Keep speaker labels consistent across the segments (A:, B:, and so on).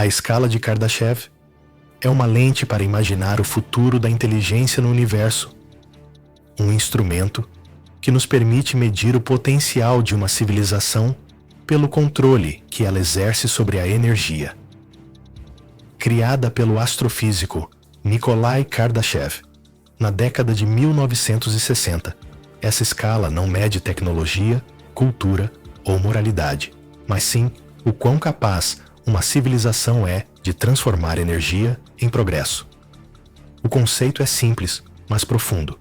A: A escala de Kardashev é uma lente para imaginar o futuro da inteligência no universo, um instrumento que nos permite medir o potencial de uma civilização pelo controle que ela exerce sobre a energia. Criada pelo astrofísico Nikolai Kardashev na década de 1960, essa escala não mede tecnologia, cultura ou moralidade, mas sim o quão capaz uma civilização é de transformar energia em progresso. O conceito é simples, mas profundo.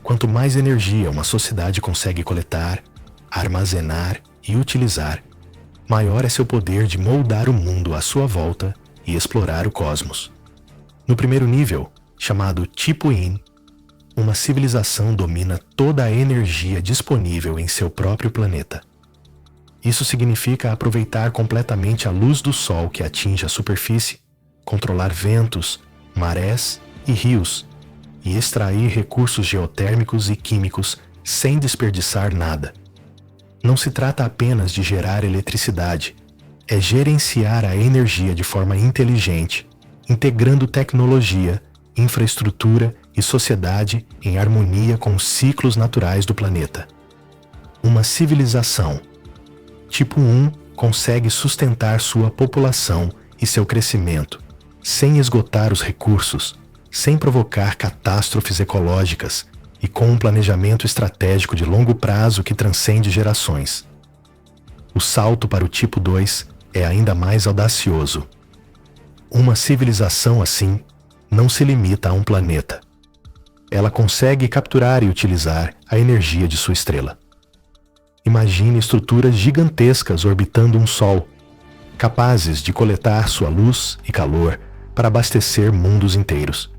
A: Quanto mais energia uma sociedade consegue coletar, armazenar e utilizar, maior é seu poder de moldar o mundo à sua volta e explorar o cosmos. No primeiro nível, chamado Tipo Yin, uma civilização domina toda a energia disponível em seu próprio planeta. Isso significa aproveitar completamente a luz do Sol que atinge a superfície, controlar ventos, marés e rios, e extrair recursos geotérmicos e químicos sem desperdiçar nada. Não se trata apenas de gerar eletricidade, é gerenciar a energia de forma inteligente, integrando tecnologia, infraestrutura e sociedade em harmonia com os ciclos naturais do planeta. Uma civilização Tipo 1 consegue sustentar sua população e seu crescimento, sem esgotar os recursos, sem provocar catástrofes ecológicas e com um planejamento estratégico de longo prazo que transcende gerações. O salto para o Tipo 2 é ainda mais audacioso. Uma civilização assim não se limita a um planeta. Ela consegue capturar e utilizar a energia de sua estrela. Imagine estruturas gigantescas orbitando um Sol, capazes de coletar sua luz e calor para abastecer mundos inteiros.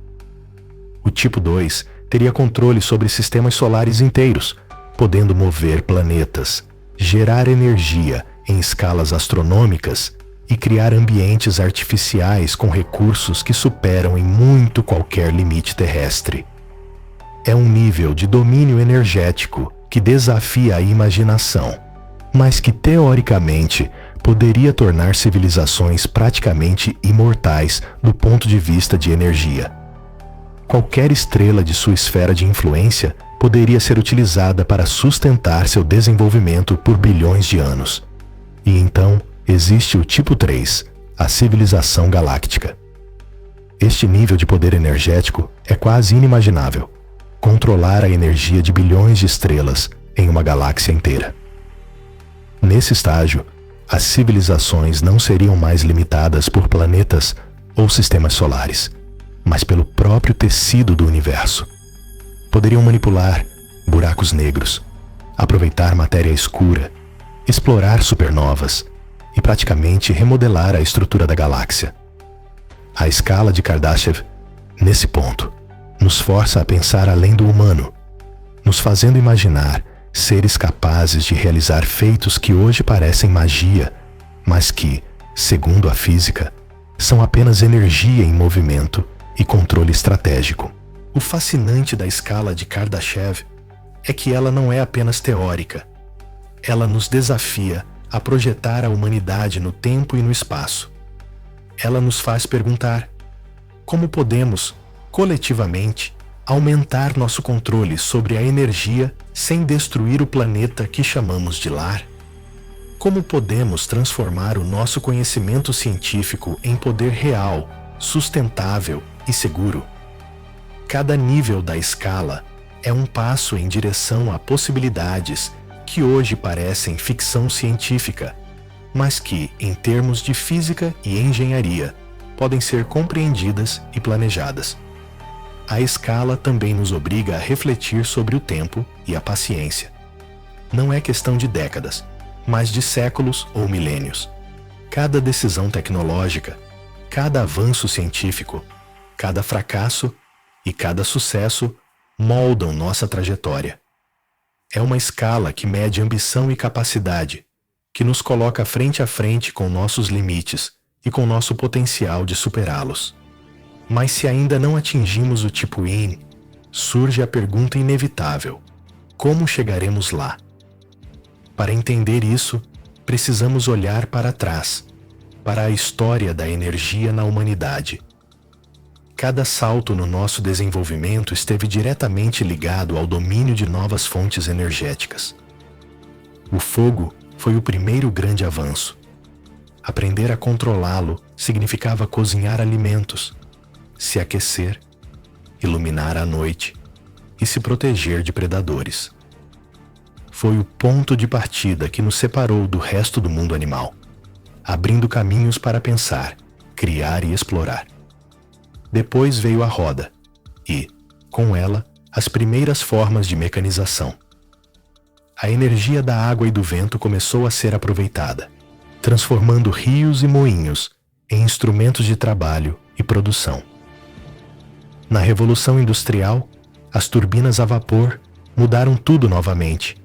A: O Tipo 2 teria controle sobre sistemas solares inteiros, podendo mover planetas, gerar energia em escalas astronômicas e criar ambientes artificiais com recursos que superam em muito qualquer limite terrestre. É um nível de domínio energético que desafia a imaginação, mas que teoricamente poderia tornar civilizações praticamente imortais do ponto de vista de energia. Qualquer estrela de sua esfera de influência poderia ser utilizada para sustentar seu desenvolvimento por bilhões de anos. E então existe o Tipo 3, a civilização galáctica. Este nível de poder energético é quase inimaginável. Controlar a energia de bilhões de estrelas em uma galáxia inteira. Nesse estágio, as civilizações não seriam mais limitadas por planetas ou sistemas solares, mas pelo próprio tecido do universo. Poderiam manipular buracos negros, aproveitar matéria escura, explorar supernovas e praticamente remodelar a estrutura da galáxia. A escala de Kardashev, nesse ponto, nos força a pensar além do humano, nos fazendo imaginar seres capazes de realizar feitos que hoje parecem magia, mas que, segundo a física, são apenas energia em movimento e controle estratégico. O fascinante da escala de Kardashev é que ela não é apenas teórica. Ela nos desafia a projetar a humanidade no tempo e no espaço. Ela nos faz perguntar: como podemos, coletivamente, aumentar nosso controle sobre a energia sem destruir o planeta que chamamos de lar? Como podemos transformar o nosso conhecimento científico em poder real, sustentável e seguro? Cada nível da escala é um passo em direção a possibilidades que hoje parecem ficção científica, mas que, em termos de física e engenharia, podem ser compreendidas e planejadas. A escala também nos obriga a refletir sobre o tempo e a paciência. Não é questão de décadas, mas de séculos ou milênios. Cada decisão tecnológica, cada avanço científico, cada fracasso e cada sucesso moldam nossa trajetória. É uma escala que mede ambição e capacidade, que nos coloca frente a frente com nossos limites e com nosso potencial de superá-los. Mas se ainda não atingimos o Tipo Yin, surge a pergunta inevitável: como chegaremos lá? Para entender isso, precisamos olhar para trás, para a história da energia na humanidade. Cada salto no nosso desenvolvimento esteve diretamente ligado ao domínio de novas fontes energéticas. O fogo foi o primeiro grande avanço. Aprender a controlá-lo significava cozinhar alimentos, se aquecer, iluminar a noite e se proteger de predadores. Foi o ponto de partida que nos separou do resto do mundo animal, abrindo caminhos para pensar, criar e explorar. Depois veio a roda e, com ela, as primeiras formas de mecanização. A energia da água e do vento começou a ser aproveitada, transformando rios e moinhos em instrumentos de trabalho e produção. Na Revolução Industrial, as turbinas a vapor mudaram tudo novamente,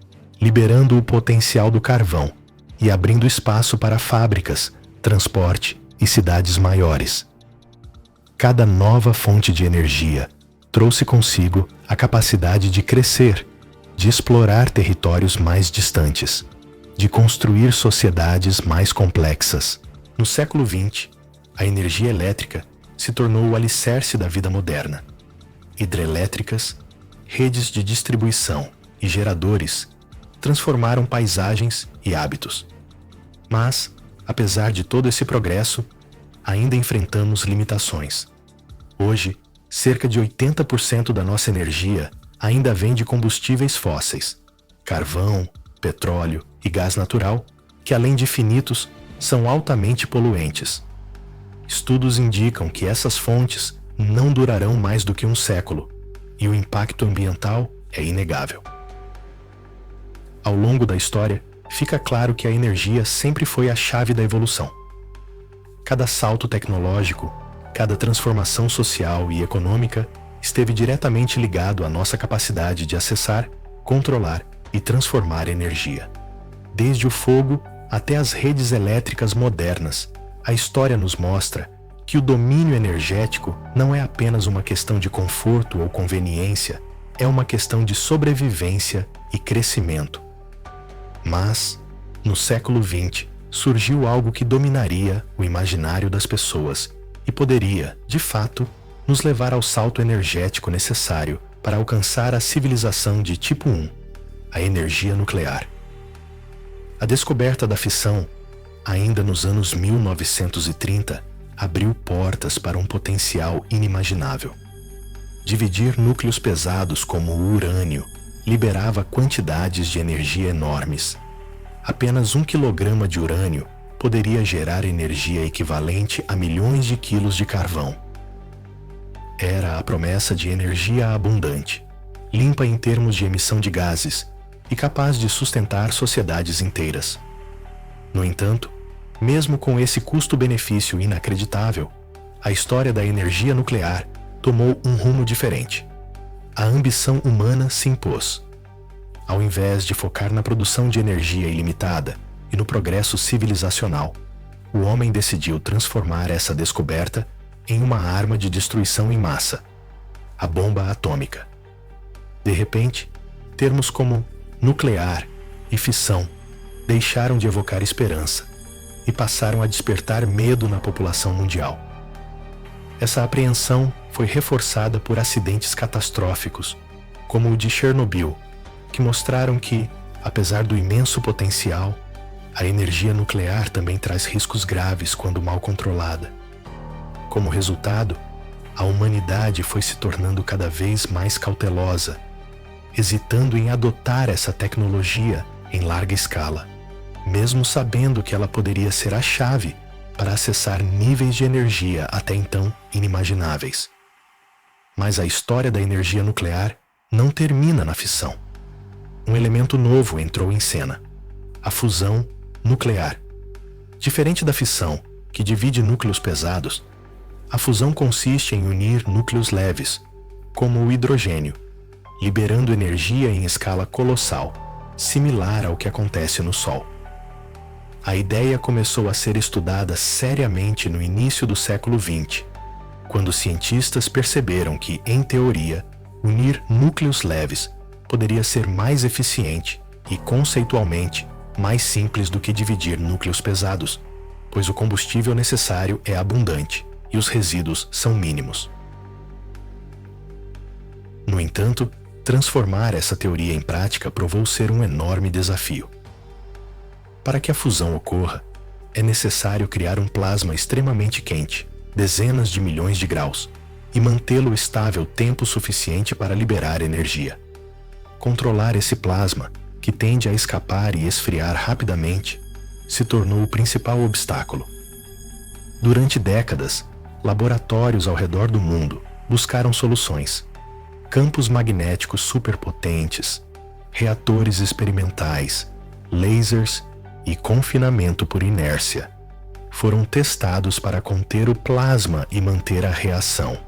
A: liberando o potencial do carvão e abrindo espaço para fábricas, transporte e cidades maiores. Cada nova fonte de energia trouxe consigo a capacidade de crescer, de explorar territórios mais distantes, de construir sociedades mais complexas. No século XX, a energia elétrica se tornou o alicerce da vida moderna. Hidrelétricas, redes de distribuição e geradores transformaram paisagens e hábitos. Mas, apesar de todo esse progresso, ainda enfrentamos limitações. Hoje, cerca de 80% da nossa energia ainda vem de combustíveis fósseis, carvão, petróleo e gás natural, que além de finitos, são altamente poluentes. Estudos indicam que essas fontes não durarão mais do que um século, e o impacto ambiental é inegável. Ao longo da história, fica claro que a energia sempre foi a chave da evolução. Cada salto tecnológico, cada transformação social e econômica esteve diretamente ligado à nossa capacidade de acessar, controlar e transformar energia. Desde o fogo até as redes elétricas modernas, a história nos mostra que o domínio energético não é apenas uma questão de conforto ou conveniência, é uma questão de sobrevivência e crescimento. Mas, no século XX, surgiu algo que dominaria o imaginário das pessoas e poderia, de fato, nos levar ao salto energético necessário para alcançar a civilização de tipo 1, a energia nuclear. A descoberta da fissão, ainda nos anos 1930, abriu portas para um potencial inimaginável. Dividir núcleos pesados como o urânio liberava quantidades de energia enormes. Apenas 1 quilograma de urânio poderia gerar energia equivalente a milhões de quilos de carvão. Era a promessa de energia abundante, limpa em termos de emissão de gases e capaz de sustentar sociedades inteiras. No entanto, mesmo com esse custo-benefício inacreditável, a história da energia nuclear tomou um rumo diferente. A ambição humana se impôs. Ao invés de focar na produção de energia ilimitada e no progresso civilizacional, o homem decidiu transformar essa descoberta em uma arma de destruição em massa, a bomba atômica. De repente, termos como nuclear e fissão deixaram de evocar esperança e passaram a despertar medo na população mundial. Essa apreensão foi reforçada por acidentes catastróficos, como o de Chernobyl, que mostraram que, apesar do imenso potencial, a energia nuclear também traz riscos graves quando mal controlada. Como resultado, a humanidade foi se tornando cada vez mais cautelosa, hesitando em adotar essa tecnologia em larga escala, mesmo sabendo que ela poderia ser a chave para acessar níveis de energia até então inimagináveis. Mas a história da energia nuclear não termina na fissão. Um elemento novo entrou em cena: a fusão nuclear. Diferente da fissão, que divide núcleos pesados, a fusão consiste em unir núcleos leves, como o hidrogênio, liberando energia em escala colossal, similar ao que acontece no Sol. A ideia começou a ser estudada seriamente no início do século XX, quando cientistas perceberam que, em teoria, unir núcleos leves poderia ser mais eficiente e, conceitualmente, mais simples do que dividir núcleos pesados, pois o combustível necessário é abundante e os resíduos são mínimos. No entanto, transformar essa teoria em prática provou ser um enorme desafio. Para que a fusão ocorra, é necessário criar um plasma extremamente quente, dezenas de milhões de graus, e mantê-lo estável tempo suficiente para liberar energia. Controlar esse plasma, que tende a escapar e esfriar rapidamente, se tornou o principal obstáculo. Durante décadas, laboratórios ao redor do mundo buscaram soluções. Campos magnéticos superpotentes, reatores experimentais, lasers e confinamento por inércia foram testados para conter o plasma e manter a reação.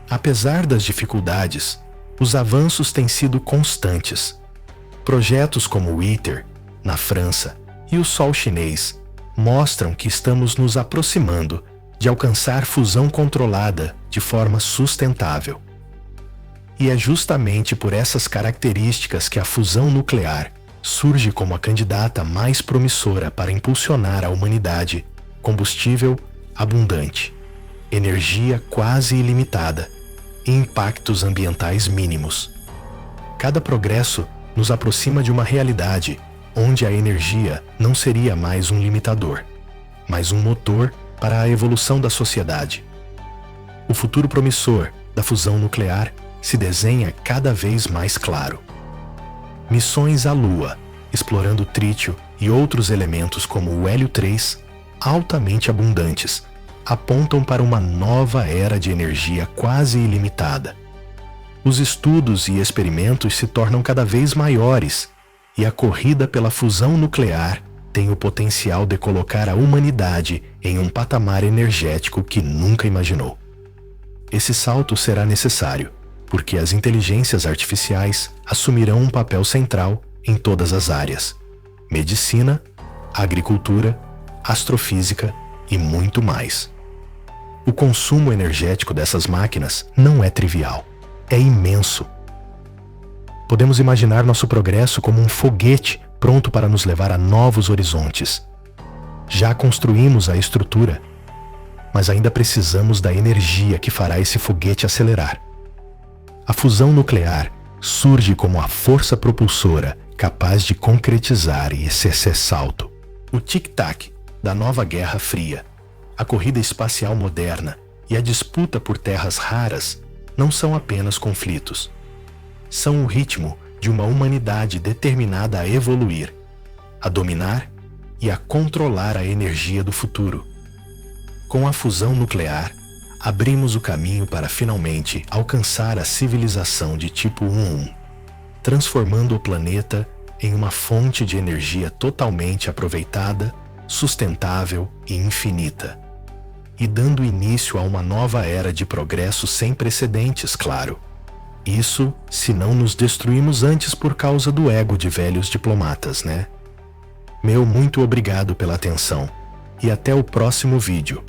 A: Apesar das dificuldades, os avanços têm sido constantes. Projetos como o ITER, na França, e o Sol chinês mostram que estamos nos aproximando de alcançar fusão controlada de forma sustentável. E é justamente por essas características que a fusão nuclear surge como a candidata mais promissora para impulsionar a humanidade: combustível abundante, energia quase ilimitada e impactos ambientais mínimos. Cada progresso nos aproxima de uma realidade onde a energia não seria mais um limitador, mas um motor para a evolução da sociedade. O futuro promissor da fusão nuclear se desenha cada vez mais claro. Missões à Lua, explorando trítio e outros elementos como o hélio-3, altamente abundantes, apontam para uma nova era de energia quase ilimitada. Os estudos e experimentos se tornam cada vez maiores, e a corrida pela fusão nuclear tem o potencial de colocar a humanidade em um patamar energético que nunca imaginou. Esse salto será necessário, porque as inteligências artificiais assumirão um papel central em todas as áreas: medicina, agricultura, astrofísica e muito mais. O consumo energético dessas máquinas não é trivial, é imenso. Podemos imaginar nosso progresso como um foguete pronto para nos levar a novos horizontes. Já construímos a estrutura, mas ainda precisamos da energia que fará esse foguete acelerar. A fusão nuclear surge como a força propulsora capaz de concretizar esse salto. O tic-tac da nova Guerra Fria, a corrida espacial moderna e a disputa por terras raras não são apenas conflitos. São o ritmo de uma humanidade determinada a evoluir, a dominar e a controlar a energia do futuro. Com a fusão nuclear, abrimos o caminho para finalmente alcançar a civilização de tipo 1.1, transformando o planeta em uma fonte de energia totalmente aproveitada, sustentável e infinita, e dando início a uma nova era de progresso sem precedentes, claro. Isso se não nos destruímos antes por causa do ego de velhos diplomatas, né? Meu muito obrigado pela atenção e até o próximo vídeo.